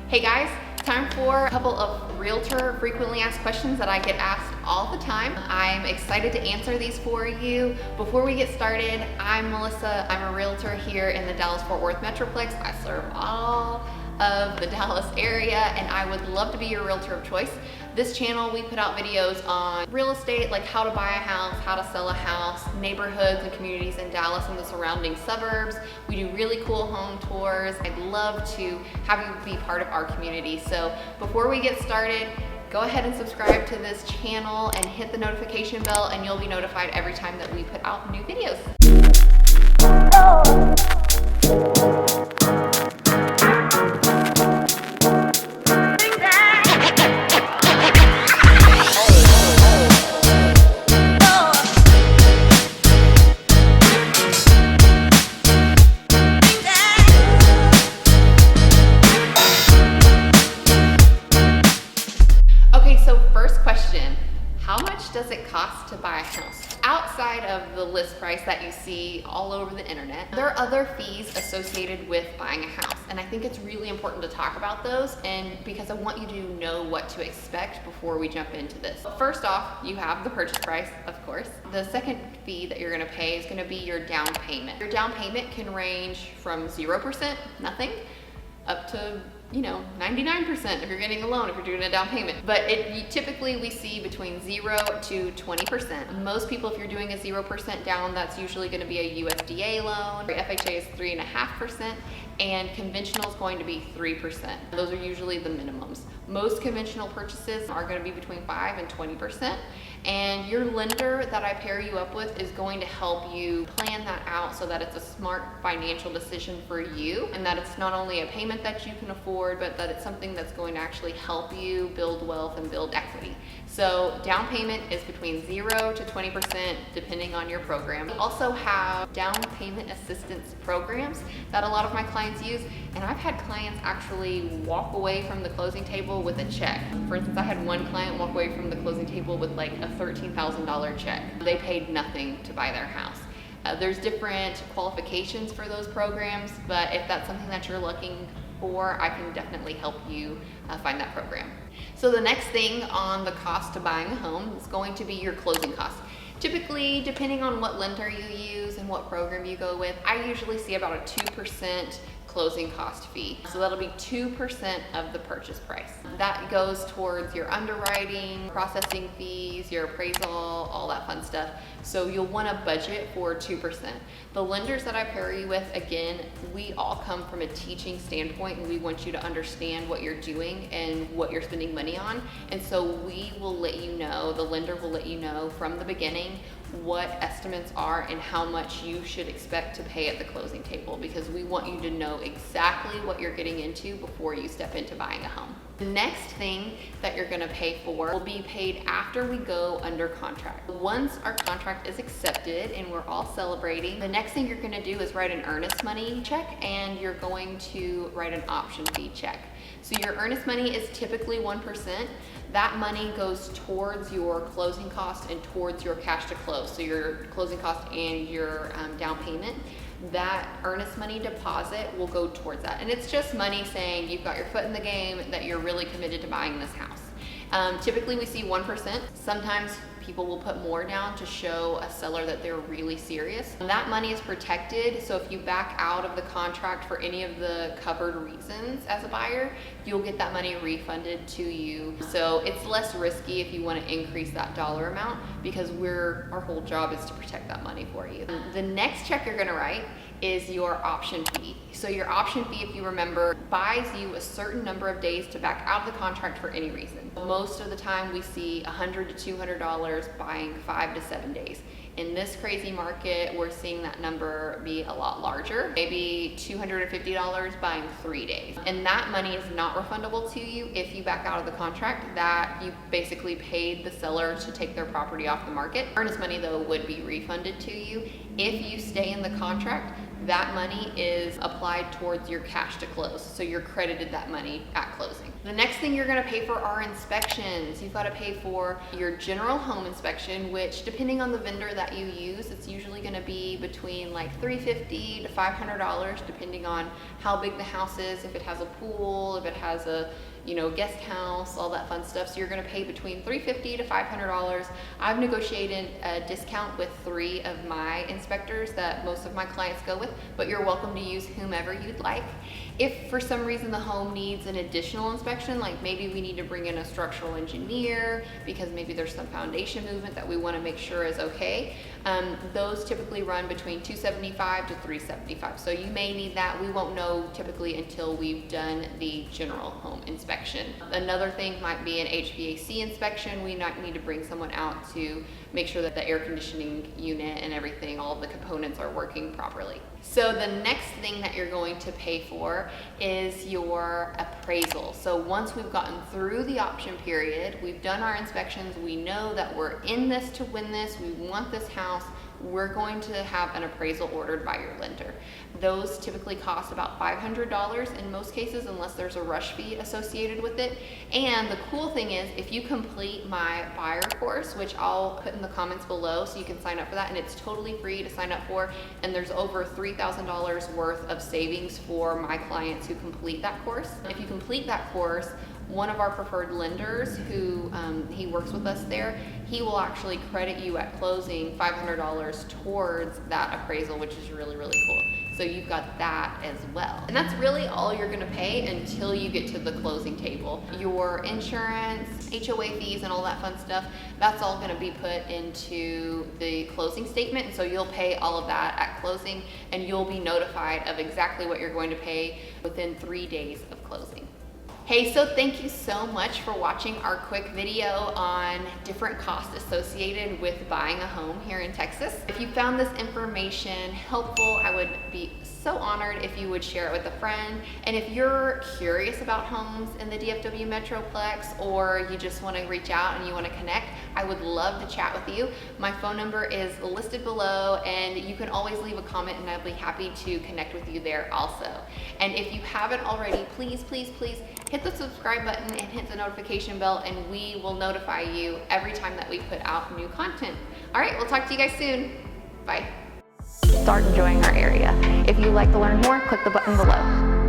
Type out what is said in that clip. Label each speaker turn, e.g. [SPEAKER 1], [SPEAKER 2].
[SPEAKER 1] Hey guys, time for a couple of realtor frequently asked questions that I get asked all the time. I'm excited to answer these for you. Before we get started, I'm Melissa. I'm a realtor here in the Dallas-Fort Worth Metroplex. I serve all of the Dallas area and I would love to be your realtor of choice. This channel, we put out videos on real estate, like how to buy a house, how to sell a house, neighborhoods and communities in Dallas and the surrounding suburbs. We do really cool home tours. I'd love to have you be part of our community. So before we get started, go ahead and subscribe to this channel and hit the notification bell and you'll be notified every time that we put out new videos. Does it cost to buy a house? Outside of the list price that you see all over the internet, there are other fees associated with buying a house. And I think it's really important to talk about those and because I want you to know what to expect before we jump into this. First off, you have the purchase price, of course. The second fee that you're gonna pay is gonna be your down payment. Your down payment can range from 0%, nothing, up to 99% if you're getting a loan, if you're doing a down payment. But typically we see between 0 to 20%. Most people, if you're doing a 0% down, that's usually gonna be a USDA loan. FHA is 3.5%, and conventional is going to be 3%. Those are usually the minimums. Most conventional purchases are gonna be between 5 and 20%. And your lender that I pair you up with is going to help you plan that out so that it's a smart financial decision for you and that it's not only a payment that you can afford, but that it's something that's going to actually help you build wealth and build equity. So down payment is between 0 to 20% depending on your program. We also have down payment assistance programs that a lot of my clients use, and I've had clients actually walk away from the closing table with a check. For instance, I had one client walk away from the closing table with like a $13,000 check. They paid nothing to buy their house. There's different qualifications for those programs, but if that's something that you're looking for, I can definitely help you find that program. So the next thing on the cost to buying a home is going to be your closing costs. Typically, depending on what lender you use and what program you go with, I usually see about a 2% closing cost fee. So that'll be 2% of the purchase price. That goes towards your underwriting, processing fees, your appraisal, all that fun stuff. So you'll want to budget for 2%. The lenders that I pair you with, again, we all come from a teaching standpoint and we want you to understand what you're doing and what you're spending money on. And so we will let you know, the lender will let you know from the beginning what estimates are and how much you should expect to pay at the closing table, because we want you to know exactly what you're getting into before you step into buying a home. The next thing that you're gonna pay for will be paid after we go under contract. Once our contract is accepted and we're all celebrating, the next thing you're gonna do is write an earnest money check and you're going to write an option fee check. So your earnest money is typically 1%. That money goes towards your closing cost and towards your cash to close. So your closing cost and your down payment. That earnest money deposit will go towards that. And it's just money saying you've got your foot in the game, that you're really committed to buying this house. Typically we see 1%. Sometimes people will put more down to show a seller that they're really serious. And that money is protected, so if you back out of the contract for any of the covered reasons as a buyer, you'll get that money refunded to you. So it's less risky if you want to increase that dollar amount, because our whole job is to protect that money for you. The next check you're gonna write is your option fee. So your option fee, if you remember, buys you a certain number of days to back out of the contract for any reason. Most of the time we see $100 to $200 buying 5 to 7 days. In this crazy market, we're seeing that number be a lot larger, maybe $250 buying 3 days. And that money is not refundable to you if you back out of the contract. That you basically paid the seller to take their property off the market. Earnest money though would be refunded to you. If you stay in the contract, that money is applied towards your cash to close. So you're credited that money at closing. The next thing you're gonna pay for are inspections. You've gotta pay for your general home inspection, which depending on the vendor that you use, it's usually gonna be between like $350 to $500, depending on how big the house is, if it has a pool, if it has a guest house, all that fun stuff. So you're gonna pay between $350 to $500. I've negotiated a discount with 3 of my inspectors that most of my clients go with, but you're welcome to use whomever you'd like. If for some reason the home needs an additional inspection, like maybe we need to bring in a structural engineer because maybe there's some foundation movement that we wanna make sure is okay, those typically run between $275 to $375. So you may need that. We won't know typically until we've done the general home inspection. Another thing might be an HVAC inspection. We might need to bring someone out to make sure that the air conditioning unit and everything, all of the components are working properly. So the next thing that you're going to pay for is your appraisal. So once we've gotten through the option period, we've done our inspections, we know that we're in this to win this, we want this house, we're going to have an appraisal ordered by your lender. Those typically cost about $500 in most cases, unless there's a rush fee associated with it. And the cool thing is, if you complete my buyer course, which I'll put in the comments below so you can sign up for that, and it's totally free to sign up for, and there's over $3,000 worth of savings for my clients who complete that course. If you complete that course, one of our preferred lenders who he works with us there, he will actually credit you at closing $500 towards that appraisal, which is really, really cool. So you've got that as well. And that's really all you're gonna pay until you get to the closing table. Your insurance, HOA fees, and all that fun stuff, that's all gonna be put into the closing statement. And so you'll pay all of that at closing, and you'll be notified of exactly what you're going to pay within 3 days of closing. Hey, so thank you so much for watching our quick video on different costs associated with buying a home here in Texas. If you found this information helpful, I would be so honored if you would share it with a friend. And if you're curious about homes in the DFW Metroplex, or you just want to reach out and you want to connect, I would love to chat with you. My phone number is listed below, and you can always leave a comment and I'd be happy to connect with you there also. And if you haven't already, please, please, please hit the subscribe button and hit the notification bell, and we will notify you every time that we put out new content. All right, we'll talk to you guys soon. Bye. Start enjoying our area. If you'd like to learn more, click the button below.